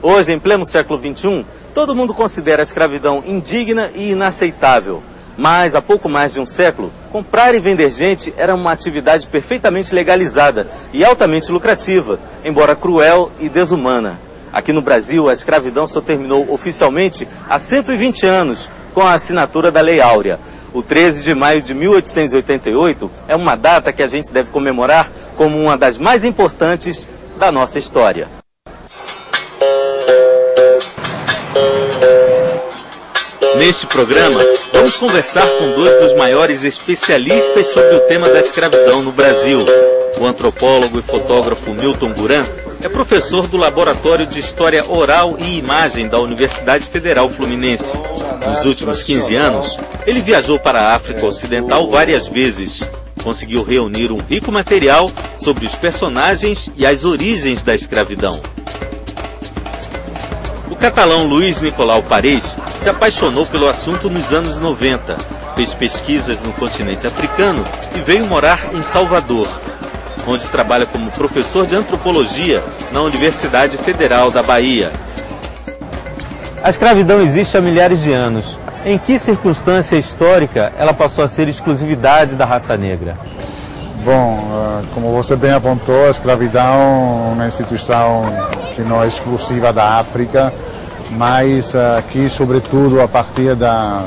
Hoje, em pleno século XXI, todo mundo considera a escravidão indigna e inaceitável. Mas, há pouco mais de um século, comprar e vender gente era uma atividade perfeitamente legalizada e altamente lucrativa, embora cruel e desumana. Aqui no Brasil, a escravidão só terminou oficialmente há 120 anos, com a assinatura da Lei Áurea. O 13 de maio de 1888 é uma data que a gente deve comemorar como uma das mais importantes da nossa história. Neste programa, vamos conversar com dois dos maiores especialistas sobre o tema da escravidão no Brasil. O antropólogo e fotógrafo Milton Guran é professor do Laboratório de História Oral e Imagem da Universidade Federal Fluminense. Nos últimos 15 anos, ele viajou para a África Ocidental várias vezes. Conseguiu reunir um rico material sobre os personagens e as origens da escravidão. O catalão Luís Nicolau Parés se apaixonou pelo assunto nos anos 90, fez pesquisas no continente africano e veio morar em Salvador, onde trabalha como professor de antropologia na Universidade Federal da Bahia. A escravidão existe há milhares de anos. Em que circunstância histórica ela passou a ser exclusividade da raça negra? Bom, como você bem apontou, a escravidão é uma instituição que não é exclusiva da África, mas aqui, sobretudo, a partir da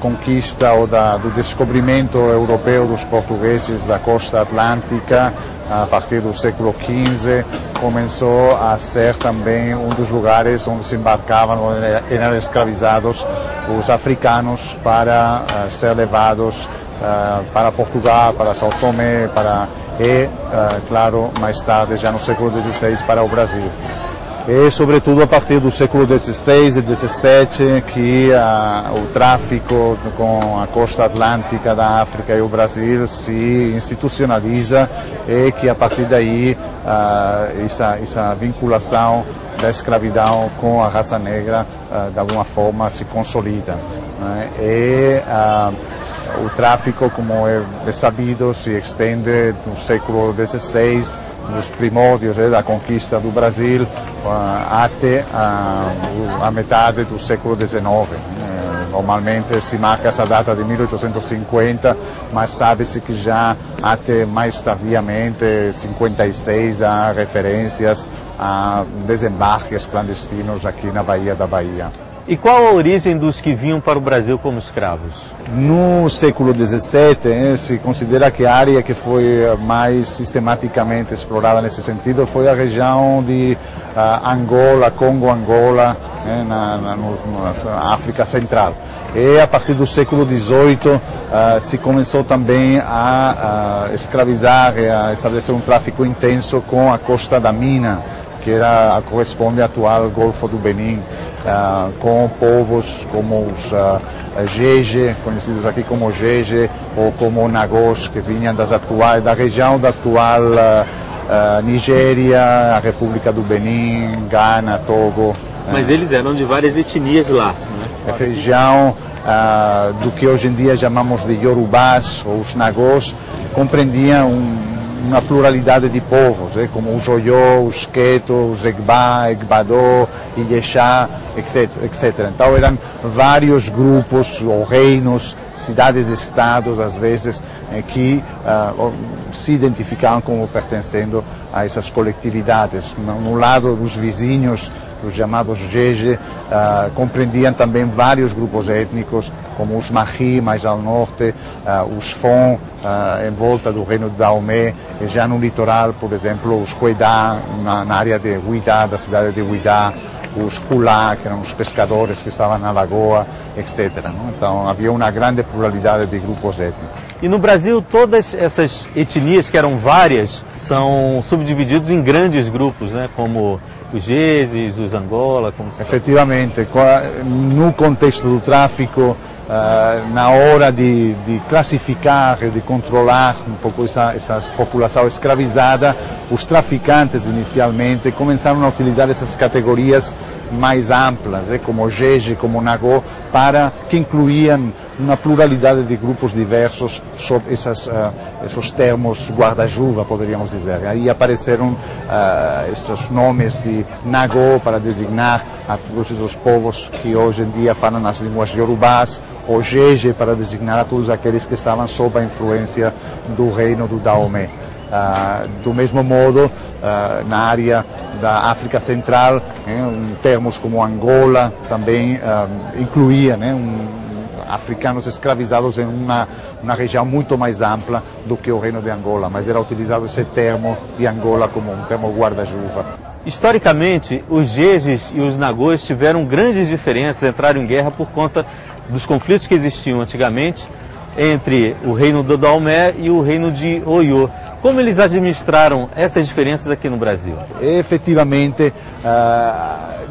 conquista ou do descobrimento europeu dos portugueses da costa atlântica, a partir do século XV, começou a ser também um dos lugares onde se embarcavam, onde eram escravizados os africanos para ser levados para Portugal, para São Tomé, claro, mais tarde, já no século XVI, para o Brasil. E, sobretudo, a partir do século XVI e XVII, que o tráfico com a costa atlântica da África e o Brasil se institucionaliza e que, a partir daí, essa vinculação da escravidão com a raça negra, de alguma forma, se consolida. E o tráfico, como é sabido, se estende no século XVI, nos primórdios da conquista do Brasil, até a metade do século XIX. Normalmente se marca essa data de 1850, mas sabe-se que já até mais tardiamente, 56, há referências a desembarques clandestinos aqui na Baía da Bahia. E qual a origem dos que vinham para o Brasil como escravos? No século XVII, se considera que a área que foi mais sistematicamente explorada nesse sentido foi a região de Angola, Congo-Angola, na África Central. E a partir do século XVIII se começou também a escravizar e a estabelecer um tráfico intenso com a costa da Mina, que corresponde ao atual Golfo do Benin, com povos como os Jeje, conhecidos aqui como Jeje, ou como Nagôs, que vinham da região da atual Nigéria, a República do Benin, Ghana, Togo. Mas eles eram de várias etnias lá, né? A região do que hoje em dia chamamos de Yorubás, ou os Nagôs, compreendiam uma pluralidade de povos, como os Oiô, os Queto, os Egbá, Egbadô, Ilhexá, etc. Então eram vários grupos ou reinos, cidades-estados, às vezes, que se identificavam como pertencendo a essas coletividades. No lado dos vizinhos, os chamados Jeje, compreendiam também vários grupos étnicos, como os Mahi, mais ao norte, os Fon, em volta do reino de Daomé, e já no litoral, por exemplo, os Huedá, na área de Huidá, da cidade de Huidá, os Hulá, que eram os pescadores que estavam na lagoa, etc. Então havia uma grande pluralidade de grupos étnicos. E no Brasil, todas essas etnias, que eram várias, são subdivididos em grandes grupos, né? Como os Jejes, os Angola. Efetivamente, no contexto do tráfico, na hora de classificar e de controlar um pouco essa população escravizada, os traficantes inicialmente começaram a utilizar essas categorias mais amplas, como Jeje, como Nagô, que incluíam uma pluralidade de grupos diversos sob esses termos guarda-chuva, poderíamos dizer. Aí apareceram esses nomes de Nagô para designar a todos os povos que hoje em dia falam as línguas iorubás, ou Jeje para designar a todos aqueles que estavam sob a influência do reino do Daomé. Do mesmo modo, na área da África Central, termos como Angola também incluía africanos escravizados em uma região muito mais ampla do que o reino de Angola, mas era utilizado esse termo de Angola como um termo guarda-chuva. Historicamente, os Jejes e os Nagôs tiveram grandes diferenças, entraram em guerra por conta dos conflitos que existiam antigamente entre o reino do Daomé e o reino de Oiô. Como eles administraram essas diferenças aqui no Brasil? Efetivamente,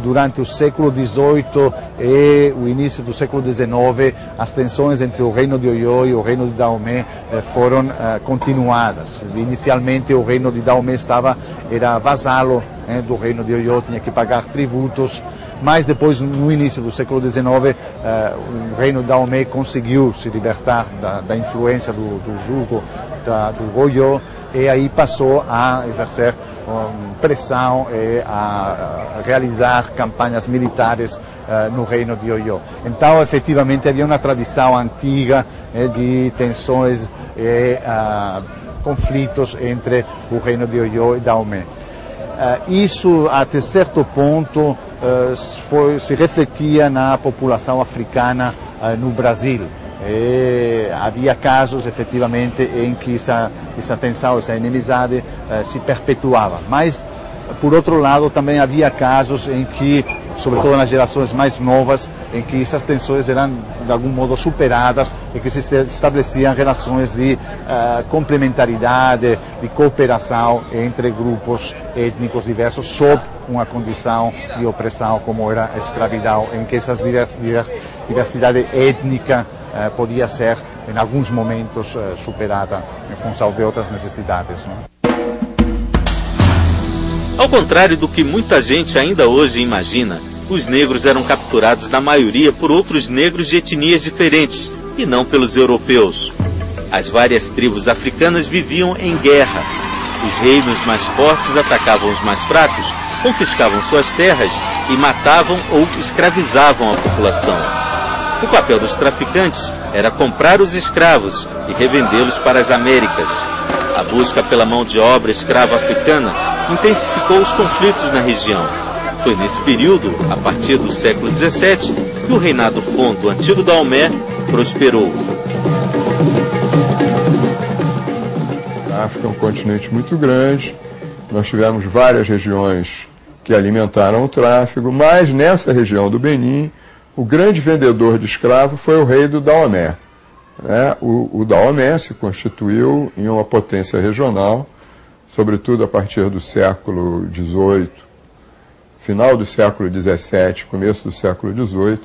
durante o século XVIII e o início do século XIX, as tensões entre o reino de Oiô e o reino de Daomé foram continuadas. Inicialmente, o reino de Daomé era vassalo do reino de Oiô, tinha que pagar tributos, mas depois, no início do século XIX, o reino de Daomé conseguiu se libertar da influência do jugo do Oiô, e aí passou a exercer pressão e a realizar campanhas militares no reino de Oiô. Então, efetivamente, havia uma tradição antiga de tensões e conflitos entre o reino de Oiô e Daomé. Isso, até certo ponto, se refletia na população africana no Brasil. E havia casos, efetivamente, em que essa tensão, essa inimizade se perpetuava. Mas, por outro lado, também havia casos em que, sobretudo nas gerações mais novas, em que essas tensões eram, de algum modo, superadas e que se estabeleciam relações de complementaridade, de cooperação entre grupos étnicos diversos, sob uma condição de opressão, como era a escravidão, em que essa diversidade étnica podia ser, em alguns momentos, superada em função de outras necessidades. Ao contrário do que muita gente ainda hoje imagina, os negros eram capturados na maioria por outros negros de etnias diferentes, e não pelos europeus. As várias tribos africanas viviam em guerra. Os reinos mais fortes atacavam os mais fracos, confiscavam suas terras e matavam ou escravizavam a população. O papel dos traficantes era comprar os escravos e revendê-los para as Américas. A busca pela mão de obra escrava africana intensificou os conflitos na região. Foi nesse período, a partir do século XVII, que o reinado Fon do antigo Daomé prosperou. A África é um continente muito grande, nós tivemos várias regiões que alimentaram o tráfego, mas nessa região do Benin, o grande vendedor de escravos foi o rei do Daomé. O Daomé se constituiu em uma potência regional, sobretudo a partir do século XVIII, final do século XVII, começo do século XVIII,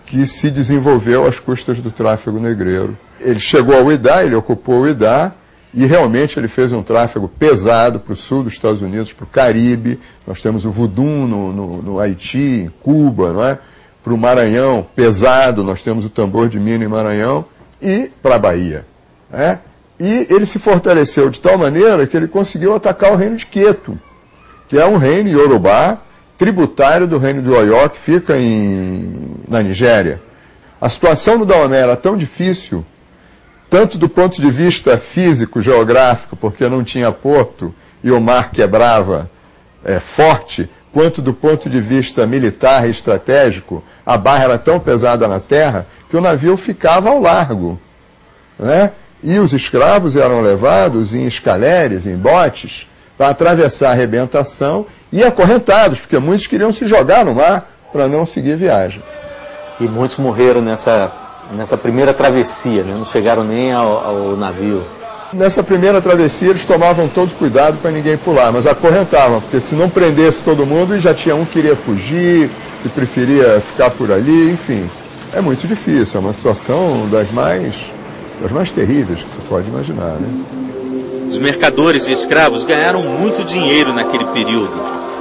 que se desenvolveu às custas do tráfego negreiro. Ele chegou ao Idá, ele ocupou o Idá, e realmente ele fez um tráfego pesado para o sul dos Estados Unidos, para o Caribe. Nós temos o voodoo no Haiti, em Cuba, não é? Para o Maranhão, pesado, nós temos o tambor de Minas em Maranhão, e para a Bahia. E ele se fortaleceu de tal maneira que ele conseguiu atacar o reino de Queto, que é um reino iorubá, tributário do reino de Oió, que fica na Nigéria. A situação do Daomé era tão difícil, tanto do ponto de vista físico, geográfico, porque não tinha porto e o mar quebrava forte, quanto do ponto de vista militar e estratégico, a barra era tão pesada na terra que o navio ficava ao largo, e os escravos eram levados em escaleres, em botes, para atravessar a arrebentação e acorrentados, porque muitos queriam se jogar no mar para não seguir viagem. E muitos morreram nessa primeira travessia, não chegaram nem ao navio. Nessa primeira travessia eles tomavam todos cuidado para ninguém pular, mas acorrentavam, porque se não prendesse todo mundo, já tinha um que queria fugir, que preferia ficar por ali, enfim. É muito difícil, é uma situação das mais terríveis que se pode imaginar. Os mercadores de escravos ganharam muito dinheiro naquele período.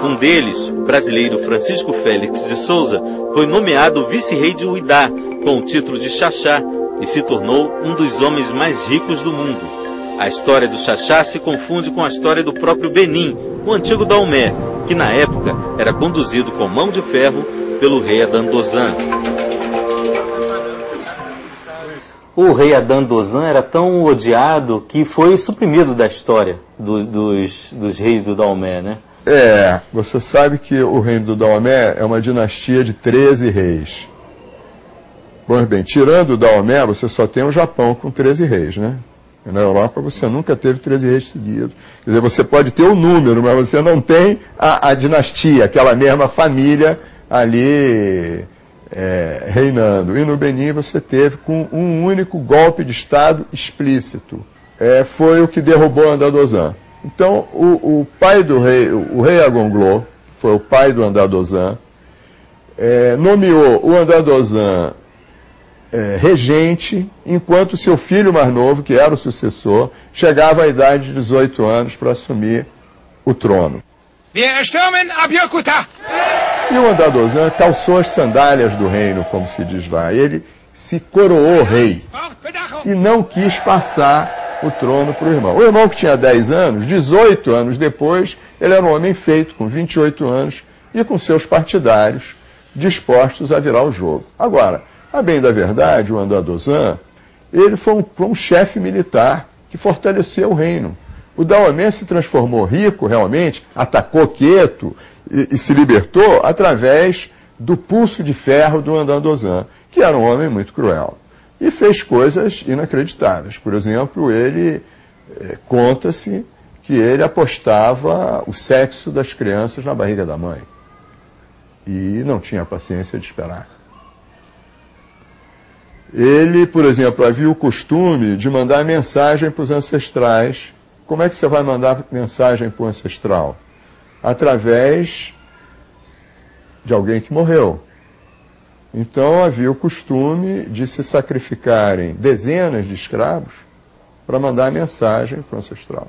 Um deles, o brasileiro Francisco Félix de Souza, foi nomeado vice-rei de Uidá, com o título de Xaxá, e se tornou um dos homens mais ricos do mundo. A história do Xaxá se confunde com a história do próprio Benim, o antigo Daomé, que na época era conduzido com mão de ferro pelo rei Adandozan. O rei Adandozan era tão odiado que foi suprimido da história dos reis do Daomé, né? Você sabe que o reino do Daomé é uma dinastia de 13 reis. Pois bem, tirando o Daomé, você só tem o Japão com 13 reis, né? E na Europa você nunca teve 13 reis seguidos. Quer dizer, você pode ter o número, mas você não tem a dinastia, aquela mesma família ali reinando. E no Benin você teve com um único golpe de Estado explícito. Foi o que derrubou Andadozan. Então, o pai do rei, o rei Agonglô, foi o pai do Andadozan, nomeou o Andadozan regente, enquanto seu filho mais novo, que era o sucessor, chegava à idade de 18 anos para assumir o trono. E o Andadozan calçou as sandálias do reino, como se diz lá. Ele se coroou rei e não quis passar o trono para o irmão. O irmão, que tinha 10 anos, 18 anos depois, ele era um homem feito, com 28 anos, e com seus partidários dispostos a virar o jogo. Agora, a bem da verdade, o Andadozan, ele foi um chefe militar que fortaleceu o reino. O Daomé se transformou rico, realmente, atacou Queto e se libertou através do pulso de ferro do Andadozan, que era um homem muito cruel. E fez coisas inacreditáveis. Por exemplo, conta-se que ele apostava o sexo das crianças na barriga da mãe. E não tinha paciência de esperar. Ele, por exemplo, havia o costume de mandar mensagem para os ancestrais. Como é que você vai mandar mensagem para o ancestral? Através de alguém que morreu. Então havia o costume de se sacrificarem dezenas de escravos para mandar mensagem para o ancestral.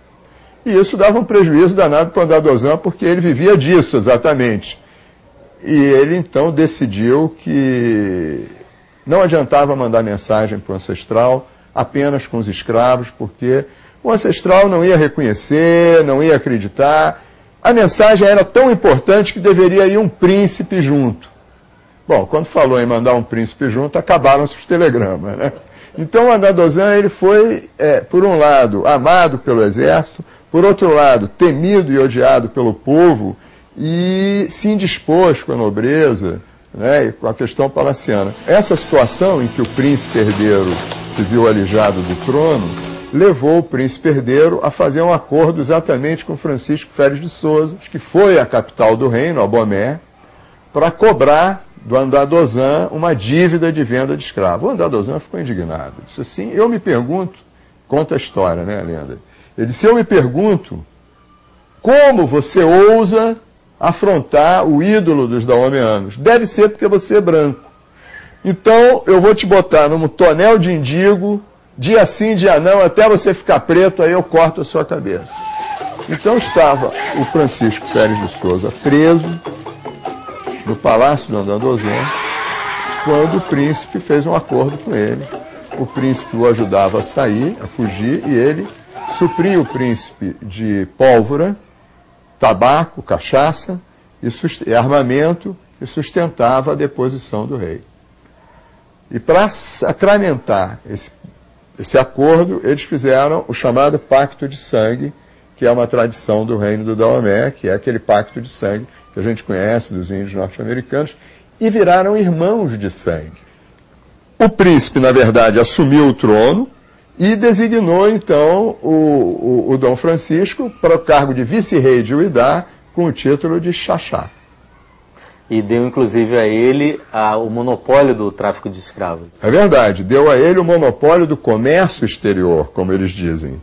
E isso dava um prejuízo danado para o Andadozan, porque ele vivia disso exatamente. E ele então decidiu que não adiantava mandar mensagem para o ancestral apenas com os escravos, porque o ancestral não ia reconhecer, não ia acreditar. A mensagem era tão importante que deveria ir um príncipe junto. Bom, quando falou em mandar um príncipe junto, acabaram-se os telegramas, né? Então o Andadozan, ele foi, por um lado, amado pelo exército, por outro lado, temido e odiado pelo povo, e se indispôs com a nobreza, né, e com a questão palaciana. Essa situação em que o príncipe herdeiro se viu alijado do trono, levou o príncipe herdeiro a fazer um acordo exatamente com Francisco Félix de Souza, que foi à capital do reino, Abomé, para cobrar do Andadozan uma dívida de venda de escravo. O Andadozan ficou indignado. Disse assim, eu me pergunto, conta a história, né, lenda? Ele disse, eu me pergunto, como você ousa afrontar o ídolo dos daomeanos? Deve ser porque você é branco. Então, eu vou te botar num tonel de indigo, dia sim, dia não, até você ficar preto, aí eu corto a sua cabeça. Então estava o Francisco Félix de Souza preso no palácio do Andadozan, quando o príncipe fez um acordo com ele. O príncipe o ajudava a sair, a fugir, e ele supria o príncipe de pólvora, tabaco, cachaça e armamento, e sustentava a deposição do rei. E para sacramentar esse acordo, eles fizeram o chamado pacto de sangue, que é uma tradição do reino do Daomé, que é aquele pacto de sangue que a gente conhece dos índios norte-americanos, e viraram irmãos de sangue. O príncipe, na verdade, assumiu o trono e designou, então, o Dom Francisco para o cargo de vice-rei de Uidá, com o título de Xaxá. E deu, inclusive, a ele o monopólio do tráfico de escravos. É verdade, deu a ele o monopólio do comércio exterior, como eles dizem.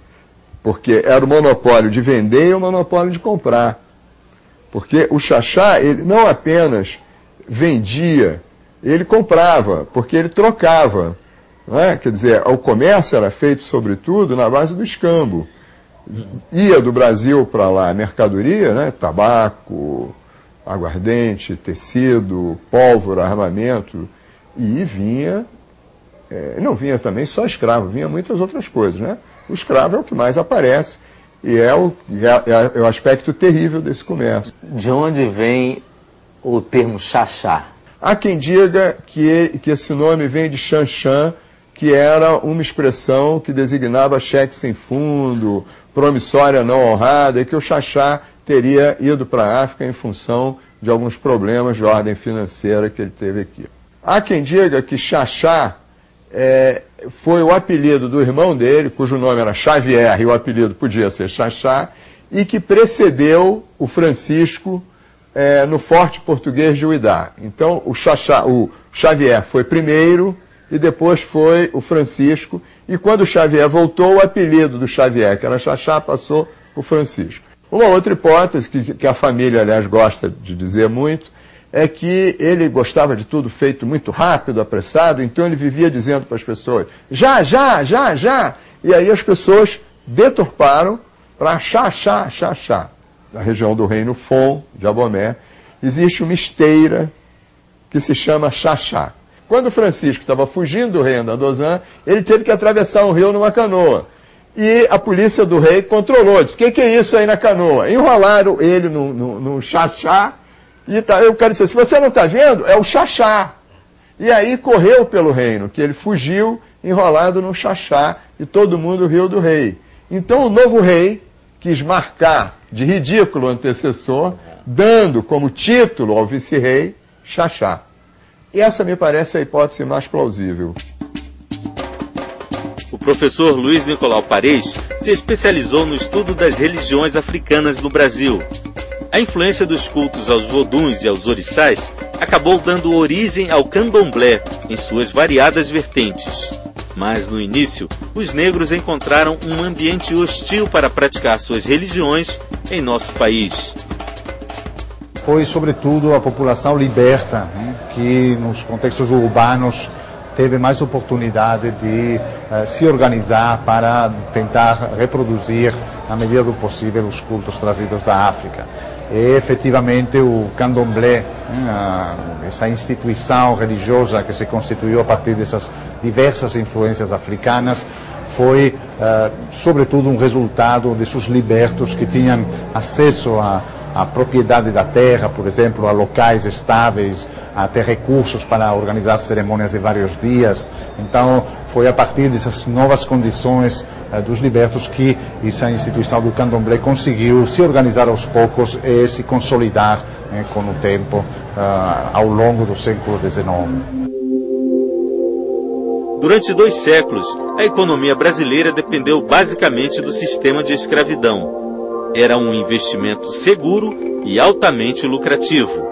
Porque era o monopólio de vender e o monopólio de comprar. Porque o Xaxá, ele não apenas vendia, ele comprava, porque ele trocava. Não é? Quer dizer, o comércio era feito, sobretudo, na base do escambo. Ia do Brasil para lá mercadoria, né? Tabaco, aguardente, tecido, pólvora, armamento, e vinha, não vinha também só escravo, vinha muitas outras coisas, né? O escravo é o que mais aparece e é o aspecto terrível desse comércio. De onde vem o termo xaxá? Há quem diga que esse nome vem de xanxã, que era uma expressão que designava cheque sem fundo, promissória não honrada, e que o xaxá teria ido para a África em função de alguns problemas de ordem financeira que ele teve aqui. Há quem diga que xaxá foi o apelido do irmão dele, cujo nome era Xavier e o apelido podia ser xaxá, e que precedeu o Francisco no Forte Português de Uidá. Então o Xavier foi primeiro e depois foi o Francisco, e quando o Xavier voltou, o apelido do Xavier, que era xaxá, passou para o Francisco. Uma outra hipótese, que a família, aliás, gosta de dizer muito, é que ele gostava de tudo feito muito rápido, apressado, então ele vivia dizendo para as pessoas, já, já, já, já. E aí as pessoas deturparam para xaxá, xaxá. Na região do Reino Fon, de Abomé, existe uma esteira que se chama xaxá. Quando Francisco estava fugindo do rei Andandozan, ele teve que atravessar um rio numa canoa. E a polícia do rei controlou, disse, o que é isso aí na canoa? Enrolaram ele no xaxá, e o cara disse, se você não está vendo, é o xaxá. E aí correu pelo reino, que ele fugiu enrolado no xaxá, e todo mundo riu do rei. Então o novo rei quis marcar de ridículo o antecessor, dando como título ao vice-rei, xaxá. E essa me parece a hipótese mais plausível. O professor Luiz Nicolau Pareis se especializou no estudo das religiões africanas no Brasil. A influência dos cultos aos voduns e aos orixás acabou dando origem ao candomblé em suas variadas vertentes. Mas, no início, os negros encontraram um ambiente hostil para praticar suas religiões em nosso país. Foi, sobretudo, a população liberta, né, que nos contextos urbanos teve mais oportunidade de se organizar para tentar reproduzir, na medida do possível, os cultos trazidos da África. E, efetivamente, o candomblé, essa instituição religiosa que se constituiu a partir dessas diversas influências africanas, foi, sobretudo, um resultado desses libertos que tinham acesso à propriedade da terra, por exemplo, a locais estáveis, a ter recursos para organizar cerimônias de vários dias. Então, foi a partir dessas novas condições dos libertos que essa instituição do candomblé conseguiu se organizar aos poucos e se consolidar com o tempo ao longo do século XIX. Durante 2 séculos, a economia brasileira dependeu basicamente do sistema de escravidão. Era um investimento seguro e altamente lucrativo.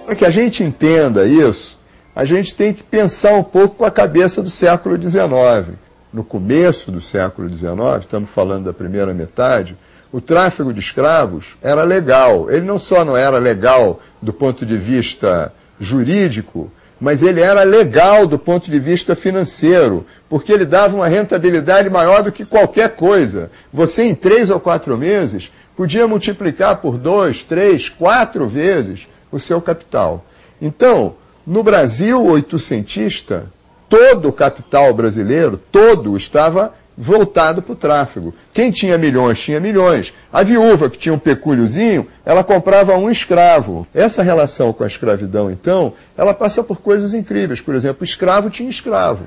Para que a gente entenda isso, a gente tem que pensar um pouco com a cabeça do século XIX. No começo do século XIX, estamos falando da primeira metade, o tráfico de escravos era legal. Ele não só não era legal do ponto de vista jurídico, mas ele era legal do ponto de vista financeiro, porque ele dava uma rentabilidade maior do que qualquer coisa. Você, em 3 ou 4 meses, podia multiplicar por 2, 3, 4 vezes o seu capital. Então, no Brasil oitocentista, todo o capital brasileiro, todo, estava voltado para o tráfego. Quem tinha milhões, tinha milhões. A viúva que tinha um pecúliozinho, ela comprava um escravo. Essa relação com a escravidão, então, ela passa por coisas incríveis. Por exemplo, escravo tinha escravo.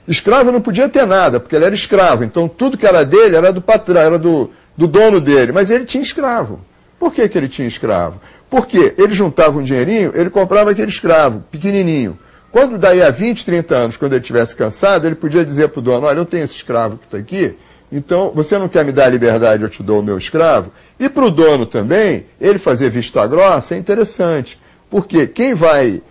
Escravo não podia ter nada, porque ele era escravo. Então, tudo que era dele era do patrão, era do dono dele. Mas ele tinha escravo. Por que ele tinha escravo? Porque ele juntava um dinheirinho, ele comprava aquele escravo, pequenininho. Quando daí a 20, 30 anos, quando ele estivesse cansado, ele podia dizer para o dono, olha, eu tenho esse escravo que está aqui, então você não quer me dar a liberdade, eu te dou o meu escravo. E para o dono também, ele fazer vista grossa é interessante, porque quem vai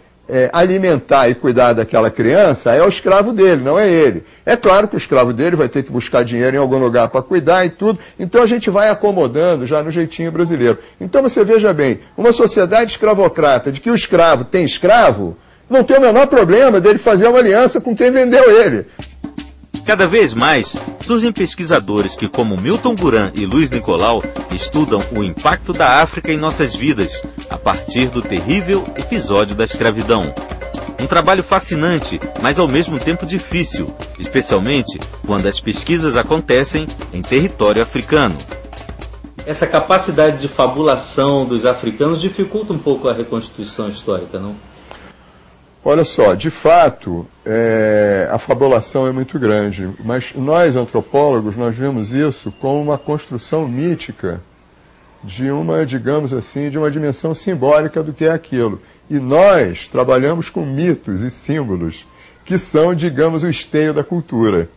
alimentar e cuidar daquela criança é o escravo dele, não é ele. É claro que o escravo dele vai ter que buscar dinheiro em algum lugar para cuidar e tudo, então a gente vai acomodando já no jeitinho brasileiro. Então você veja bem, uma sociedade escravocrata de que o escravo tem escravo, não tem o menor problema dele fazer uma aliança com quem vendeu ele. Cada vez mais, surgem pesquisadores que, como Milton Guran e Luiz Nicolau, estudam o impacto da África em nossas vidas, a partir do terrível episódio da escravidão. Um trabalho fascinante, mas ao mesmo tempo difícil, especialmente quando as pesquisas acontecem em território africano. Essa capacidade de fabulação dos africanos dificulta um pouco a reconstituição histórica, não? Olha só, de fato, a fabulação é muito grande, mas nós, antropólogos, nós vemos isso como uma construção mítica de uma, digamos assim, de uma dimensão simbólica do que é aquilo. E nós trabalhamos com mitos e símbolos que são, digamos, o esteio da cultura.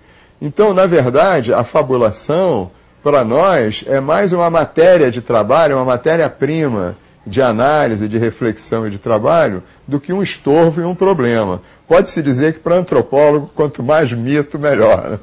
Então, na verdade, a fabulação, para nós, é mais uma matéria de trabalho, uma matéria-prima de análise, de reflexão e de trabalho, do que um estorvo e um problema. Pode-se dizer que, para antropólogo, quanto mais mito, melhor.